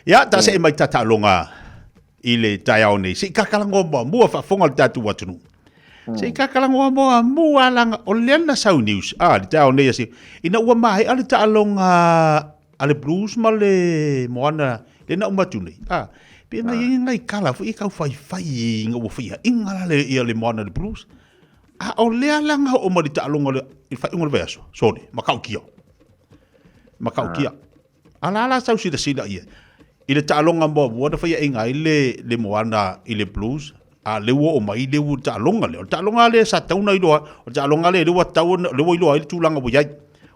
Ya, ta se mai tata longa ile taiao nei. Se kakalango mo mua fa fonga tatu watunu. Se kakalango mo mua langa o lena sau news. Di taiao nei se ina ua mai ale ta longa ale blues ma le moana le na umatu nei. Pe ngai kala fu ikau fai nga ua fai inga le ia le moana le blues. O lea langa o mari ta longa le fai unga le veaso. Sorry, makau kia. Makau kia. Ala sau sida ia. Ile ta'alonga mo wada fa inga ile le moana ile blues le wo o mai le wo ta'alonga le sa tauna ilo o ta'alonga le wo tauna le wo ilo ile tulanga bo yai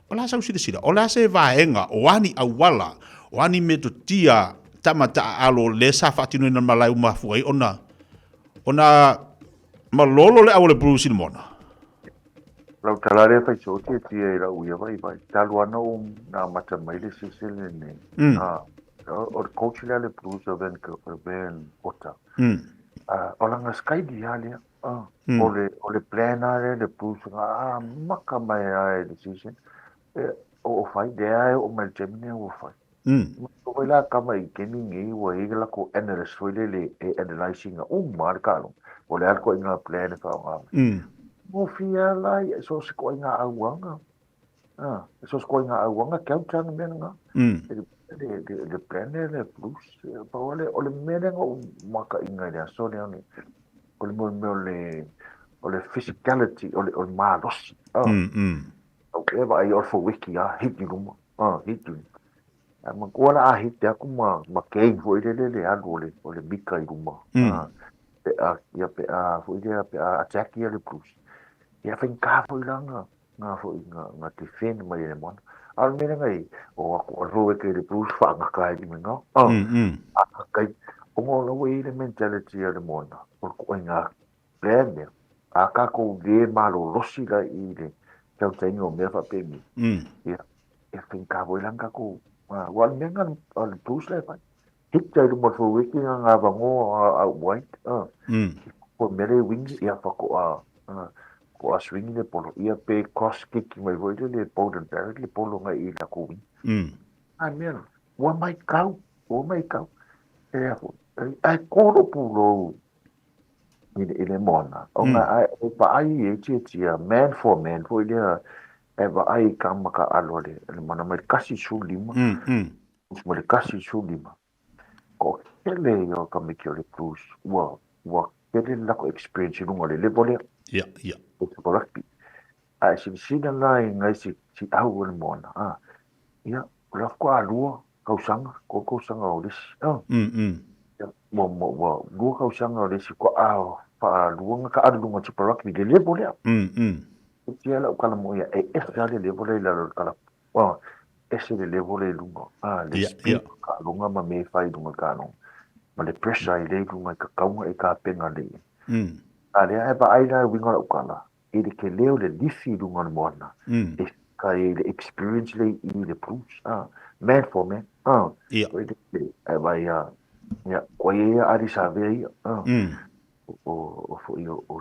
ola sa sida ola se vaenga o ani awala o ani metotia tamata alo le sa fatinu na malai uma fuai ona malolo le awole blues in mona lau talare fai so te tia uia vai taluana na mata mai le sisele ne o coach le blues o ben ota olanga sky dialia ole plana le blues maka mai ai decision o fai de o mal gemini o fai o la kama i kemi ngi o igla ko analyst foi le analyzing markalo o le ko inga plan fa mo fia la so se ko inga awanga so se ko inga awanga kautan menga le plan le plus pa ole menga o maka inga ya so le ani ole physicality ole malos okay ba ai for wiki hit you hit you ma ko la hit ya kuma ma kei foi le ole bika iruma pe foi pe attack ya le plus ya fen ka foi langa nga foi nga defend mai le mon al mena ngai o ko ro ke le plus fa nga kai di menga kai o mo lo we le mentality ya le mon ko nga plan ka ko de malo rosi la ile tau tengo me fa pe mi ya fen ka foi langa ko wal menga al plus le fa hit tai mo fo wiki nga bango white ko mere wings ya fa ko swing le polo ia pe cross kick mai voi le polo directly polo ngai ila ko wing men wa mai kau ai ko ro polo ile mona ona ai pa ai e man for man foi le eva ai kamaka alole le mana mai kasi sulima mai kasi sulima ko ele yo kamikyo le plus wa ele la ko experience no le bole o rugby si lai ngai si au le mona ia la ko alua kausanga ko sanga o dis mo lu kausanga o dis ko pa luanga ka alunga si rugby le bole tia la kala mo ia le bole la kala ese le bole lungo le speed ka lunga ma me fai lunga ka no ma le pressure le lunga ka kaunga ka penga le ale ai ba ai la winga ukala ele ke leo le difi lunga mona ka le experience le i le plus man for man ai ba ya ko ia ari sa ve o fo io o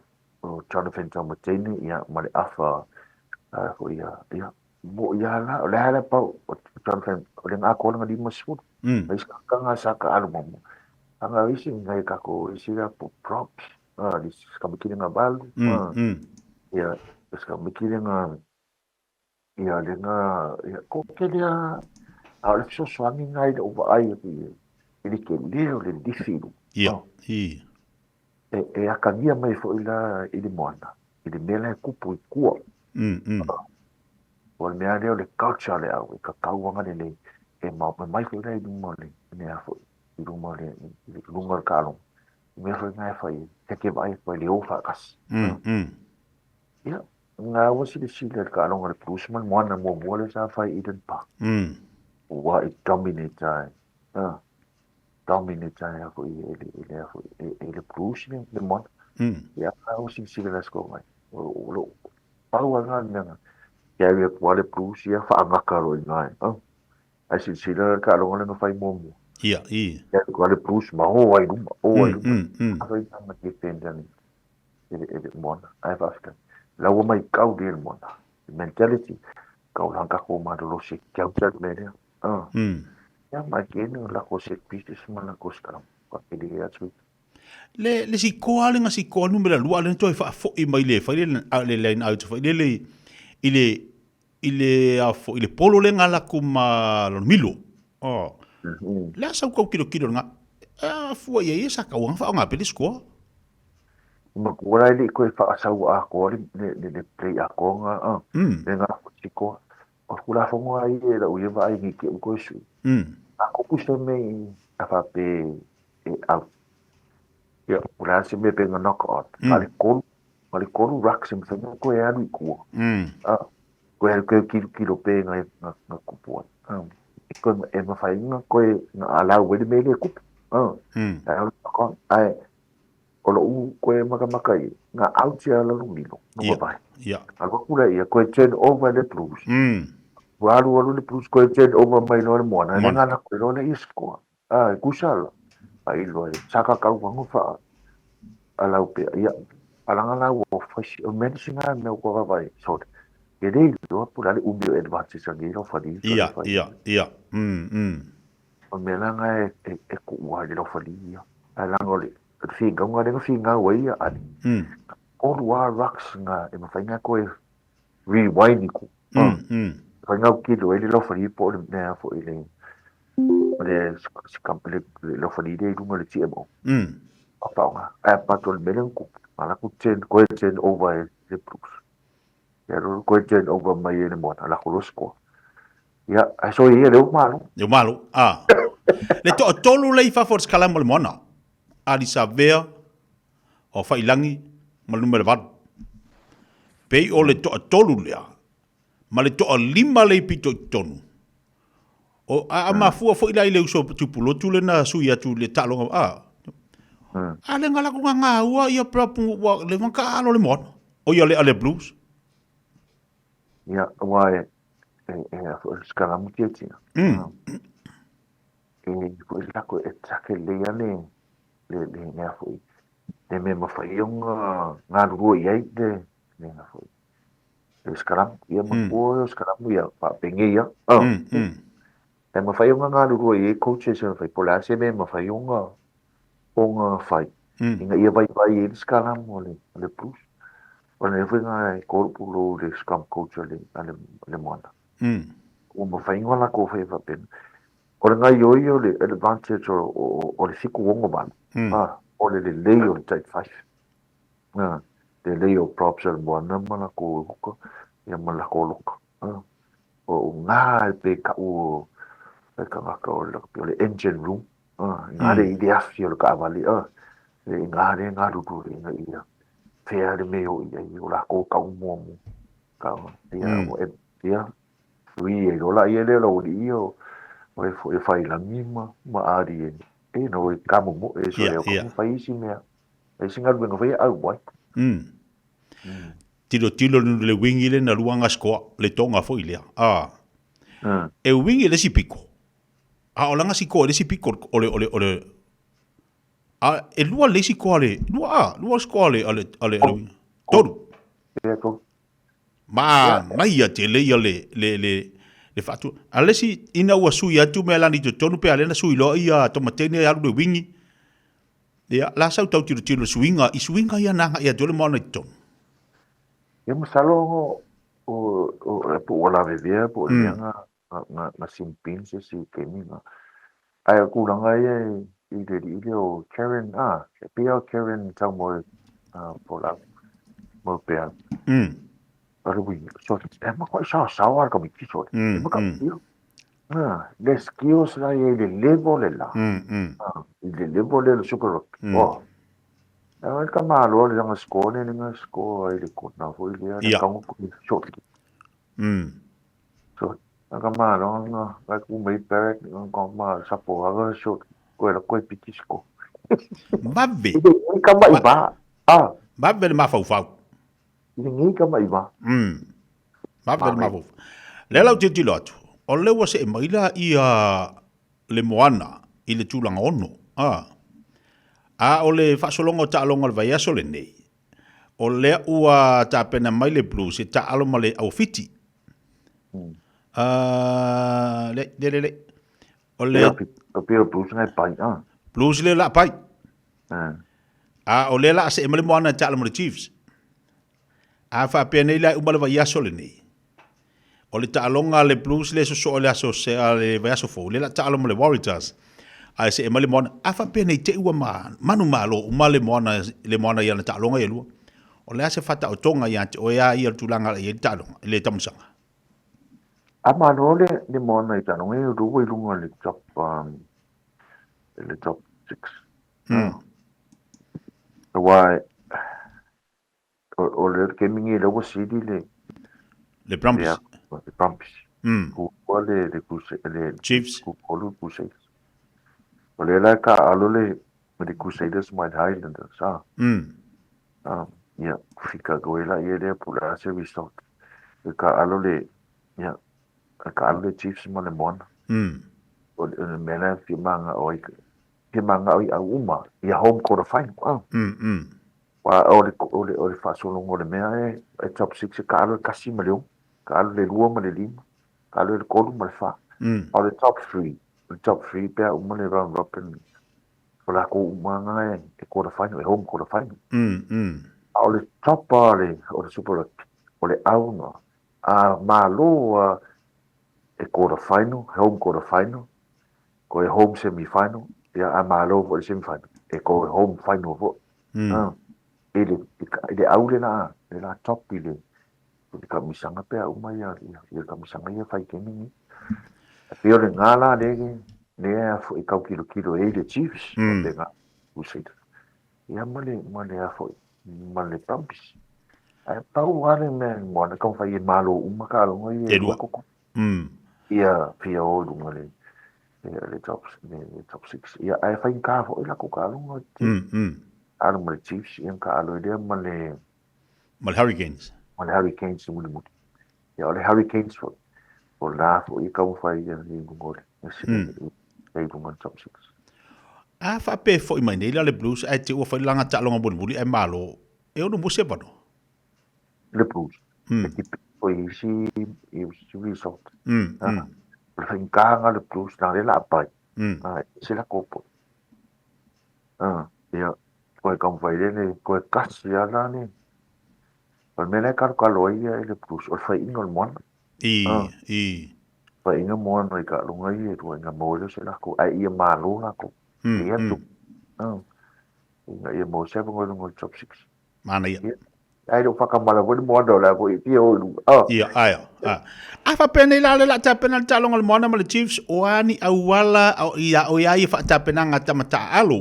Jonathan Tomatini ia ma le afa fo ia mo ia la pa Jonathan o le ngako nga di masfu mai ka nga sa ka alu mo anga isi ngai ka ko isi la props di ska mikiri nga balu ia ska mikiri nga ia le nga ko ke dia ale so swami ngai le over ai ili ke leo le difilu e akangia mai fo ila ili moana ili mela kupu ikua o le mea leo le culture le au ka kauanga le e mai fo ila ili mole ne afo ili mole ili lunga kalong me fo ngai fai ke vai fo le ofa kas ia nga wasi le sila kalong le plusman moana mo mole sa fai iden pa wa it dominate ya fo ele plus le mon ya o si la sko mai o paua nga ya we le plus ya fa nga ka ro ngai ai si la ka lo nga fai mo ya ko le plus ma o ai dum ai ma ke tendan ele mon ai fa ska la o mai kau de mon mentality kau lang ka ko ma lo si kau chat me Ya makini la ko set pieces mana ko sekarang. Pakai dia tu. le si koa le nga si koa numera lua le toi fa fo I mai le fa le line out fa ile a fo ile polo le nga la kuma lo milo oh le sa ko kilo nga a fu ye sa ka wa fa nga pe sko Makura ili ko fa asau a ko le play a ko nga le nga ko siko. O kula fo nga ai la uye va ai ki ko su. Ako puso me afape out. Ya, kula si me pe nga knock out. Ali ko rock sim sa ko ya ni ko. Ko ya ko kilo pe nga kupuan. Ko e ma fai nga ko nga ala we me le kup. Ai ko ai o lo ko e maka nga out ya la lumilo. No ba. Ya. Ako kula ya ko chen over the blues. Walu le blues ko chen over mai no mo na nga na ko no isko. Kusala. Ai lo saka ka wangu fa ala pe ya alanga la wo fashi o medicine na ko vai so e dei lo pura le ubio advances a giro fa di ya o melanga e ku wa di lo fa di ya alanga le fi ga ngwa fi nga we ya ani all war rocks nga e ma fa nga ko rewind ku fa nga ki lo e lo fa di po na fo ile le si kample lo fa di de lu le ti e mo apa nga e patol belen ku ala ku chen ko chen over the books ya ro ko chen over mai ne mo ala ku sko ya so ye le malo le to tolu le fa for skala mo mona ali savea o fa ilangi mo numero va pe o le to tolu le ma le to lima le pito tonu o a ma fu fo ila ile uso tu pulo tu le na su ya tu le talo ale ngala ko nga wa ia propu wa le vanka lo le mon o ia le ale blues ya wa e skala mo tie ko la ko e tsake le ya le ne fo le me mo fa yung nga ru ye de ne na fo skala ia mo ko skala mo ya pa pengi ya e mo fa yung nga ru ye coaches fa pola se me mo fa yung ong fai inga ia vai skala mo le plus o le vinga ko pulo le scrum coach le mona o mo fa inga la ko fa va pen o nga yo le advantage o le siku wongo ban o le leo type 5 le leo props le mona mala ko ko ia mala ko lok o nga pe ka o ka le engine room nga le idea fio ka vali nga ru nga ia fea le meo ia la ko ka mo ka ia wi e la ia le lo di o e fai la mima ma ari no e ka mo e so le ko fai si me e singa lu nga fai au boy tilo le wingi le na luanga sko le tonga foi le e wingi le si pico o langa si ko le si pico ole e lua le si ko le lua sko le ale todo mai ia te le fatu ale si ina ua sui atu me lani to tonu pe ale na sui lo ia to matene alu le wingi ia la sau tau tilo swinga ia nanga ia tole mona tonu ia masalo o la bebia po nga simpin se si keminga ai ku langa ia ile o Karen pia Karen tau mo po la mo pe pero wi so e ma ko sa ar ko mi so e ma ka le skills la ye le level la le level le super rock el ka malo le nga sko ne nga sko ai le ko na fo ile ka ko so so ka malo nga ku mai per ko ma sa po ga so ko la ko pitisco Mabbe. Ka mai ba Mabbe ma fau ni ka mai ba Mabbe ma fau le lau te tilotu o le wa se maila ia le moana i le tulanga ono o le fasolongo ta alonga le vai aso le nei o le ua ta pena mai le blues e ta alo ma le au fiti le o le Pero Blues ngai pai Blues le la pai Ah. o le la se male moana ta le Chiefs a fa pe nei la umale va yaso le nei o le ta'alonga le Blues le so o le aso se a le va yaso fo le la ta'alonga le Warriors a se male moana a fa pe nei te ua manu malo umale moana ia na ta'alonga ia lua o le ase fata o tonga ia o ia ia tulanga ia ta'alonga le tamusanga Ama no le mona i tano e ruwa i lunga le top 6. Wai o le ke mingi le wa sidi le Brumbies le Brumbies. Ku le Chiefs ku lu Crusaders. O le la ka alo le Crusaders my Highlanders ya fika goela ia le pula se resort. Ka alo le ya ka alo le Chiefs mo le mona. O le mena fi manga oi au uma ia home quarter final wa o le fasolongo le mea e top 6 ka alo kasi maleu ka alo le lua ma le lima ka alo le kolu ma le fa o le top 3 pea uma le round robin o la ko uma nga e quarter final e home quarter final o le top o le super o le au no a malo e quarter final home quarter final ko e home semi final ia a malo o le semi final e ko e home final vo ele aule na top ile ka misanga pe uma ia ka misanga ia fai ke ni pe o le ngala le fo i ka kilo le Chiefs le nga usita ia male a fo male Brumbies ai pau wale me mo na ka fai malo uma ka lo ia ko ia pe o lunga le top 6 ia ai fai ka fo ila ko ka lo alo mo le Chiefs ia ka alo dia male Hurricanes muli ia le Hurricanes o la fo i ka fai ia ni ngole ai bunga top 6 a fa pe fo i mai nei le Blues ai te o fai langa ta longa buli ai malo e o no mo se bano le Blues o i si resort fai ka le Blues na le la pai se la kopo ia ko ka fai le ko kasi ala ni o mena ka lo ia le Blues o fai ingol mon fai ingol mon i ka lunga ia to nga mo le se la ko ai ia malo la ko ia tu ia mo se ngol top 6 mana ia ai do whakamala ko mo do la ko i o ia aia a fa pene la le la ta pena ta longa le mona ma le Chiefs o ani au wala o ia i fa ta pena nga tamata alo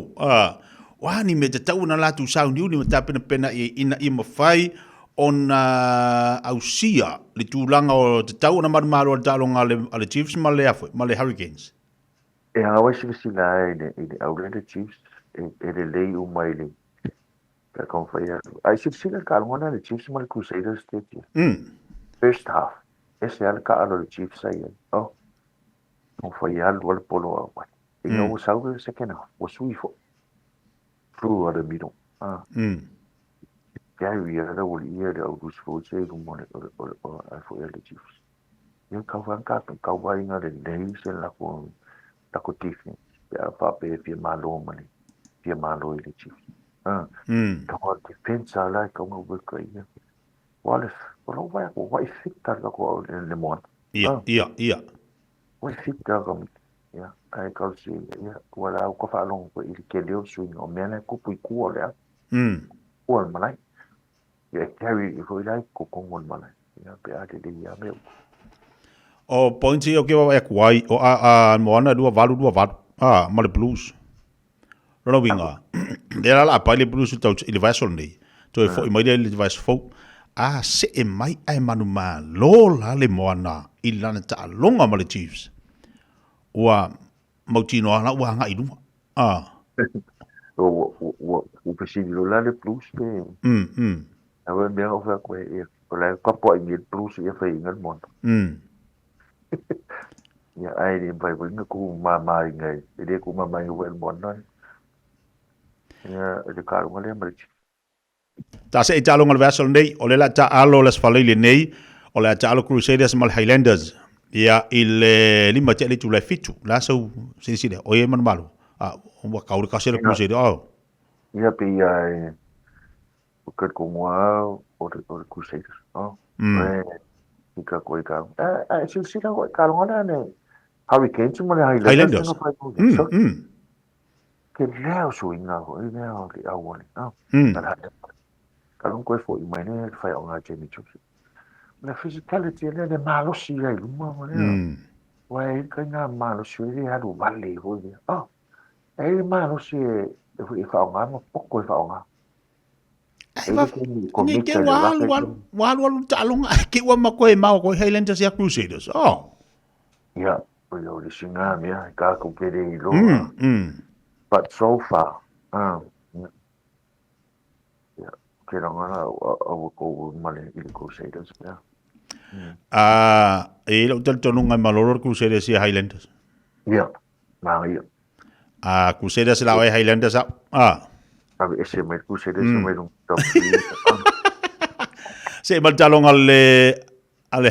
o ani me te tau na la tu sound ni ta pena i mafai ona au sia le tūlanga o te tau na marumaro o tālonga le Chiefs ma le Hurricanes. E hawa si la e au le Chiefs e le lei umai le ka kon fai ai si la ka ngona le Chiefs ma le Crusaders te first half ese al ka alo le Chiefs ai kon fai al wal polo wa e no sa le second half was sui fo through the middle Gary era o ia de August Fosse do Mone o foi ele Chiefs. Eu ka vai na de days la ko tifi. Ya pa pe malo mani. Malo ele Chiefs. Então defense lá como o que ia. Wallace, não vai ficar com o Lemon. Ia. Vai ficar com ya. Ai ka si ya wala ko fa long ko il ke leo swing o mena ko pui ku ole. O malai. Ya carry foi lá ko con malai. Ya pe ate de ya meu. O pointi o ke wa kwai o a moana dua valu ma le Blues. Rono winga. Dera la pa le Blues tau il va sol nei. To e fo i mai le vai fo. Se e mai ai manu ma lo la le moana i lana ta longa ma le Chiefs. Ua mautino ana ua nga inu. O presidio lá de Blues te. Agora bem o fa ko e la ko po i Blues e fa ingal mon. Ya ai di vai winga ku mama ngai. Ide ku mama i wel mon no. Ya de karo ngale mari. Ta se ta longa le vasol nei o le la ta alo les falile nei o le ta alo Crusaders mal Highlanders Ia ile lima te le tulai fitu la so sile o e man malo o ka o ka sele cruise o ia pe ia o ka ko mo o de Crusaders ika ko ika si ko ka ngona ne Hurricanes mo le Highlanders ke leo suinga ko i leo ki awoni ka ko fo i mai ne fai o nga Jamie Chuki na physicality le malosi ai luma mo le wai ka nga malosi le ha du vale ho le ai malosi e fa o nga mo poko e fa o nga ni ke walu talong ke wa mako e mau ko Highlanders ya Crusaders ya o le singa me ka ko ke le lo but so far ke ranga o ko male i Crusaders e lo tel tonu ngai maloro Crusaders ya Highlanders Crusaders la o Highlanders Ave ese mai Crusaders mai dum top se mal talong ale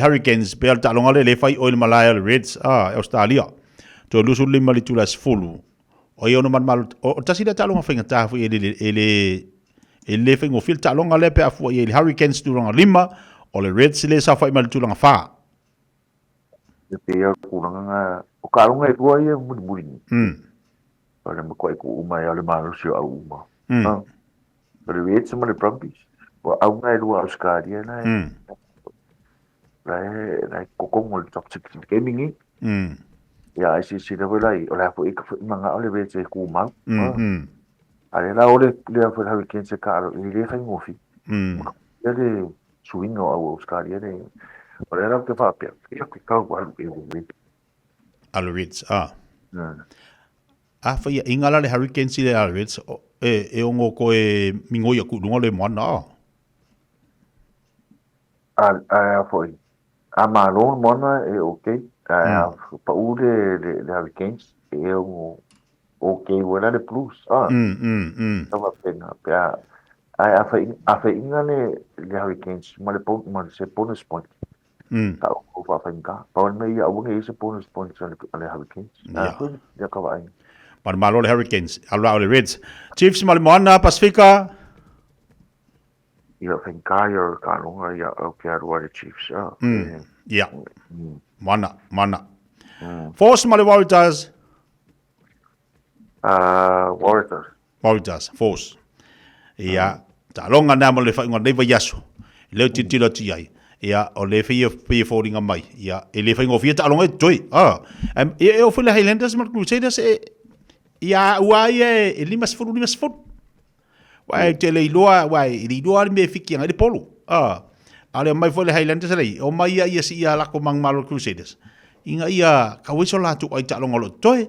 Hurricanes pe al talong ale le fai oil Malaya Reds Australia to lusul lima li tulas fulu o yo no man mal o tasida talong fa ngata fu ele fengo fil talong ale pe afu ele Hurricanes durang lima o le Reds le sa fai mal tulang fa pe ya kuranga o kalonga e tua ia muri ole mo ko ku uma ya le malo si au uma pero Reds mo le Brumbies o au ngai lua Australia na lai kokong o top 6 gaming ya si da lai o la fo ik manga ole be se ku ma ale la ole le fo Hurricanes se caro i le fa ngofi ya de swing o Australia de ole era que fa pia ya que ka wa e o ale Reds fa ia ingala le Hurricanes le ale Reds e ongo ko e mingo ya ku lunga le mona foi malo mona e okay pa u de Hurricanes e o okay wala de plus tava pena pia fa ingale le Hurricanes mo le se bonus point ka o fa finka pa me ia o ngi se bonus points le Hurricanes ya ka vai par malo le Hurricanes ala le Reds Chiefs mal mona Pacifica ia finka yo ka longa ia o ke arua le Chiefs ia mana Force mal Warriors Force ia talonga na mo le fa ngai vai yaso le titilo ti ai ia o le fi folding mai ia ele fa ngofia talonga toi e o fele Highlanders mal Crusaders ia uai e limas fulu wai te le loa wai li loa me fiki ngai polo ale mai fele Highlanders lei o mai ia si ia la ko mang mal Crusaders inga ia ka wiso la tu ai talonga lo toi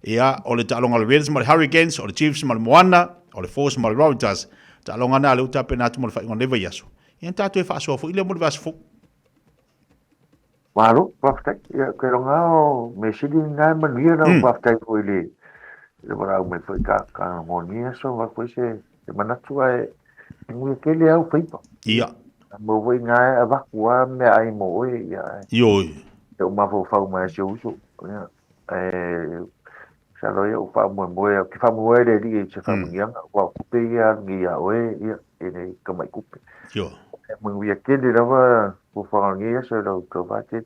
ia o le talonga le Reds mal Hurricanes o le Chiefs mal Moana o le Force mal Warriors talonga na le uta pena tu mal fa ngai vai yaso ia tatu e fa so fu ile mo vas fu malo perfect ia ke longa o me sidi ngai man ia na perfect o ile le bara me foi ka monia so va ko se mana tu ai ngue ke le au fipa ia mo voi ngai ava kwa me ai mo ia yo eu ma vo fa ma se uso sa lo eu fa mo que fa mo de di se fa mo yang wa ku pe ya ngi ya ia ene ka mai ku yo mo ia ke le lava ku fa ngi ya so lo ko va te